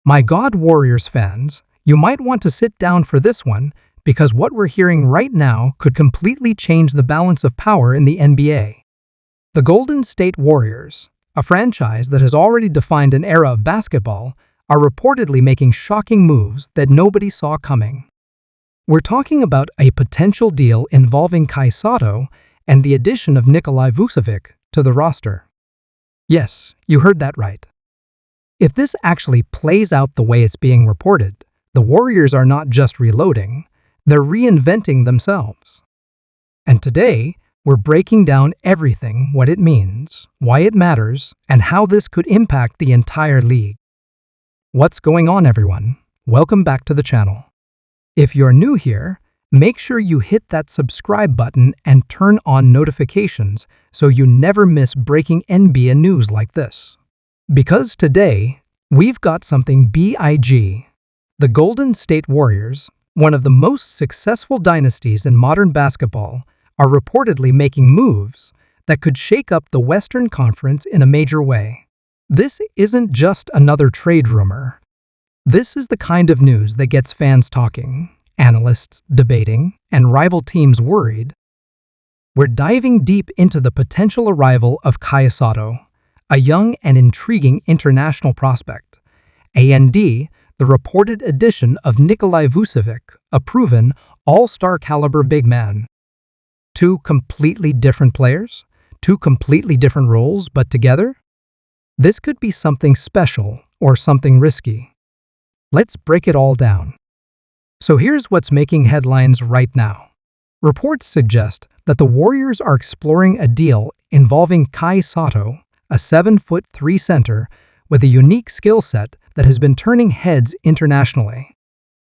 My God Warriors fans, you might want to sit down for this one because what we're hearing right now could completely change the balance of power in the NBA. The Golden State Warriors, a franchise that has already defined an era of basketball, are reportedly making shocking moves that nobody saw coming. We're talking about a potential deal involving Kai Sotto and the addition of Nikolai Vucevic to the roster. Yes, you heard that right. If this actually plays out the way it's being reported, the Warriors are not just reloading, they're reinventing themselves. And today, we're breaking down everything, what it means, why it matters, and how this could impact the entire league. What's going on, everyone? Welcome back to the channel. If you're new here, make sure you hit that subscribe button and turn on notifications so you never miss breaking NBA news like this. Because today, we've got something big. The Golden State Warriors, one of the most successful dynasties in modern basketball, are reportedly making moves that could shake up the Western Conference in a major way. This isn't just another trade rumor. This is the kind of news that gets fans talking, analysts debating, and rival teams worried. We're diving deep into the potential arrival of Kai Sotto, a young and intriguing international prospect, and the reported addition of Nikolai Vucevic, a proven all-star caliber big man. Two completely different players, two completely different roles, but together? This could be something special or something risky. Let's break it all down. So here's what's making headlines right now. Reports suggest that the Warriors are exploring a deal involving Kai Sotto, a 7'3" center with a unique skill set that has been turning heads internationally.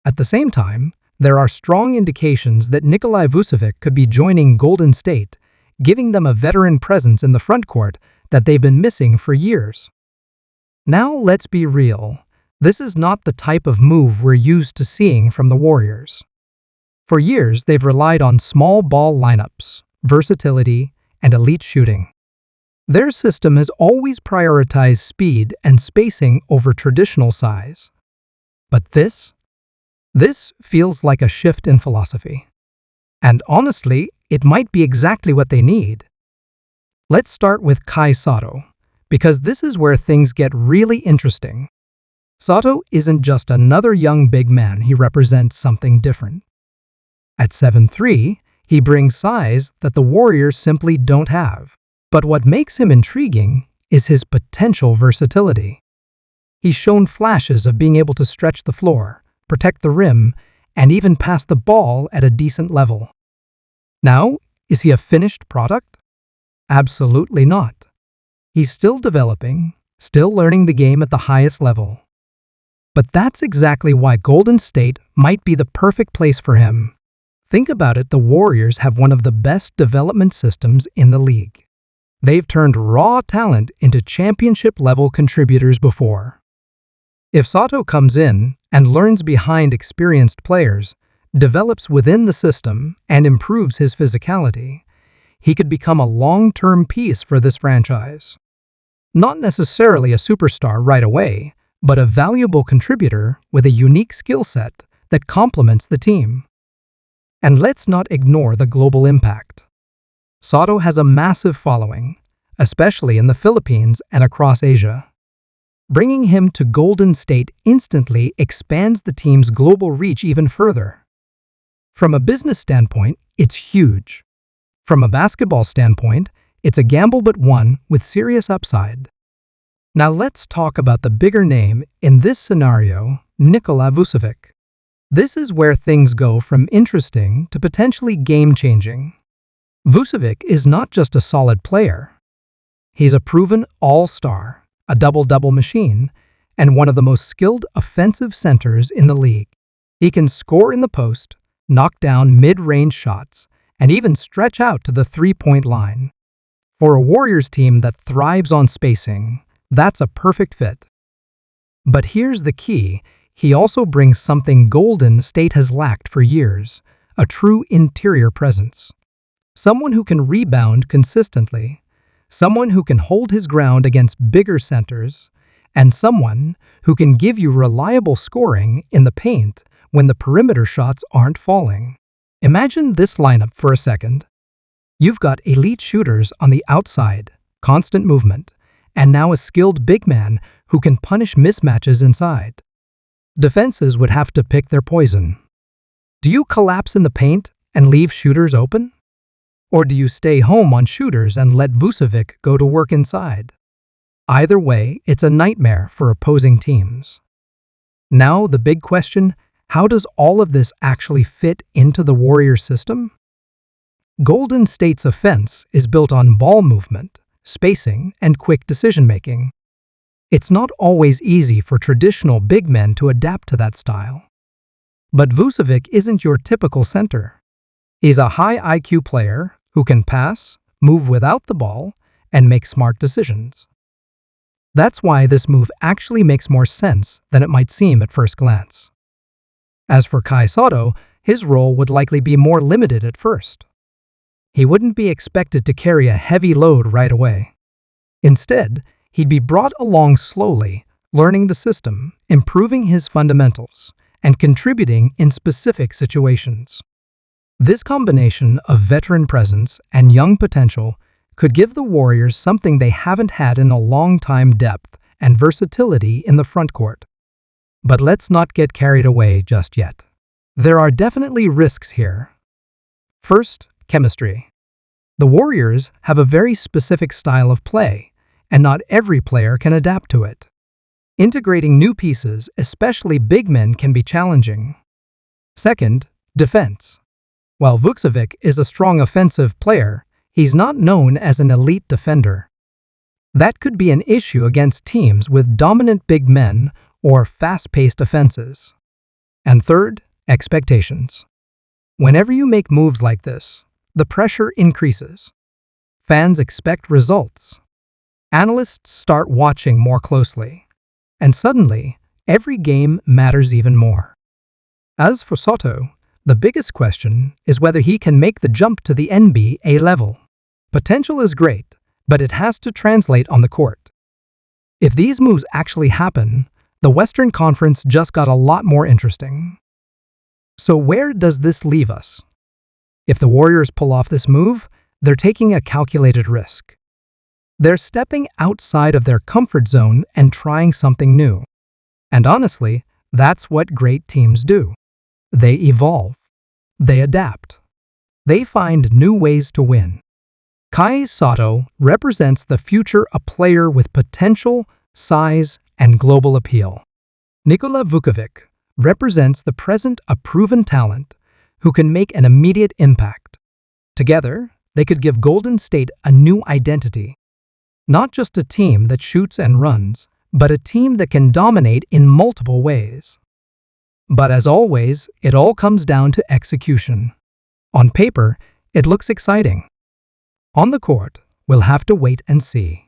At the same time, there are strong indications that Nikolai Vucevic could be joining Golden State, giving them a veteran presence in the frontcourt that they've been missing for years. Now let's be real. This is not the type of move we're used to seeing from the Warriors. For years, they've relied on small ball lineups, versatility, and elite shooting. Their system has always prioritized speed and spacing over traditional size. But this feels like a shift in philosophy. And honestly, it might be exactly what they need. Let's start with Kai Sotto, because this is where things get really interesting. Sotto isn't just another young big man, he represents something different. At 7'3", he brings size that the Warriors simply don't have. But what makes him intriguing is his potential versatility. He's shown flashes of being able to stretch the floor, protect the rim, and even pass the ball at a decent level. Now, is he a finished product? Absolutely not. He's still developing, still learning the game at the highest level. But that's exactly why Golden State might be the perfect place for him. Think about it, the Warriors have one of the best development systems in the league. They've turned raw talent into championship-level contributors before. If Sotto comes in and learns behind experienced players, develops within the system, and improves his physicality, he could become a long-term piece for this franchise. Not necessarily a superstar right away, but a valuable contributor with a unique skill set that complements the team. And let's not ignore the global impact. Sotto has a massive following, especially in the Philippines and across Asia. Bringing him to Golden State instantly expands the team's global reach even further. From a business standpoint, it's huge. From a basketball standpoint, it's a gamble but one with serious upside. Now let's talk about the bigger name in this scenario, Nikolai Vucevic. This is where things go from interesting to potentially game-changing. Vucevic is not just a solid player. He's a proven all-star, a double-double machine, and one of the most skilled offensive centers in the league. He can score in the post, knock down mid-range shots, and even stretch out to the three-point line. For a Warriors team that thrives on spacing, that's a perfect fit. But here's the key, he also brings something Golden State has lacked for years, a true interior presence. Someone who can rebound consistently, someone who can hold his ground against bigger centers, and someone who can give you reliable scoring in the paint when the perimeter shots aren't falling. Imagine this lineup for a second. You've got elite shooters on the outside, constant movement, and now a skilled big man who can punish mismatches inside. Defenses would have to pick their poison. Do you collapse in the paint and leave shooters open? Or do you stay home on shooters and let Vucevic go to work inside? Either way, it's a nightmare for opposing teams. Now the big question, how does all of this actually fit into the Warriors system? Golden State's offense is built on ball movement, spacing, and quick decision-making. It's not always easy for traditional big men to adapt to that style. But Vucevic isn't your typical center. He's a high IQ player who can pass, move without the ball, and make smart decisions. That's why this move actually makes more sense than it might seem at first glance. As for Kai Sotto, his role would likely be more limited at first. He wouldn't be expected to carry a heavy load right away. Instead, he'd be brought along slowly, learning the system, improving his fundamentals, and contributing in specific situations. This combination of veteran presence and young potential could give the Warriors something they haven't had in a long time: depth and versatility in the frontcourt. But let's not get carried away just yet. There are definitely risks here. First, chemistry. The Warriors have a very specific style of play, and not every player can adapt to it. Integrating new pieces, especially big men, can be challenging. Second, defense. While Vucevic is a strong offensive player, he's not known as an elite defender. That could be an issue against teams with dominant big men or fast-paced offenses. And third, expectations. Whenever you make moves like this, the pressure increases. Fans expect results. Analysts start watching more closely. And suddenly, every game matters even more. As for Sotto, the biggest question is whether he can make the jump to the NBA level. Potential is great, but it has to translate on the court. If these moves actually happen, the Western Conference just got a lot more interesting. So where does this leave us? If the Warriors pull off this move, they're taking a calculated risk. They're stepping outside of their comfort zone and trying something new. And honestly, that's what great teams do. They evolve. They adapt. They find new ways to win. Kai Sotto represents the future, a player with potential, size, and global appeal. Nikola Vucevic represents the present, a proven talent who can make an immediate impact. Together, they could give Golden State a new identity. Not just a team that shoots and runs, but a team that can dominate in multiple ways. But as always, it all comes down to execution. On paper, it looks exciting. On the court, we'll have to wait and see.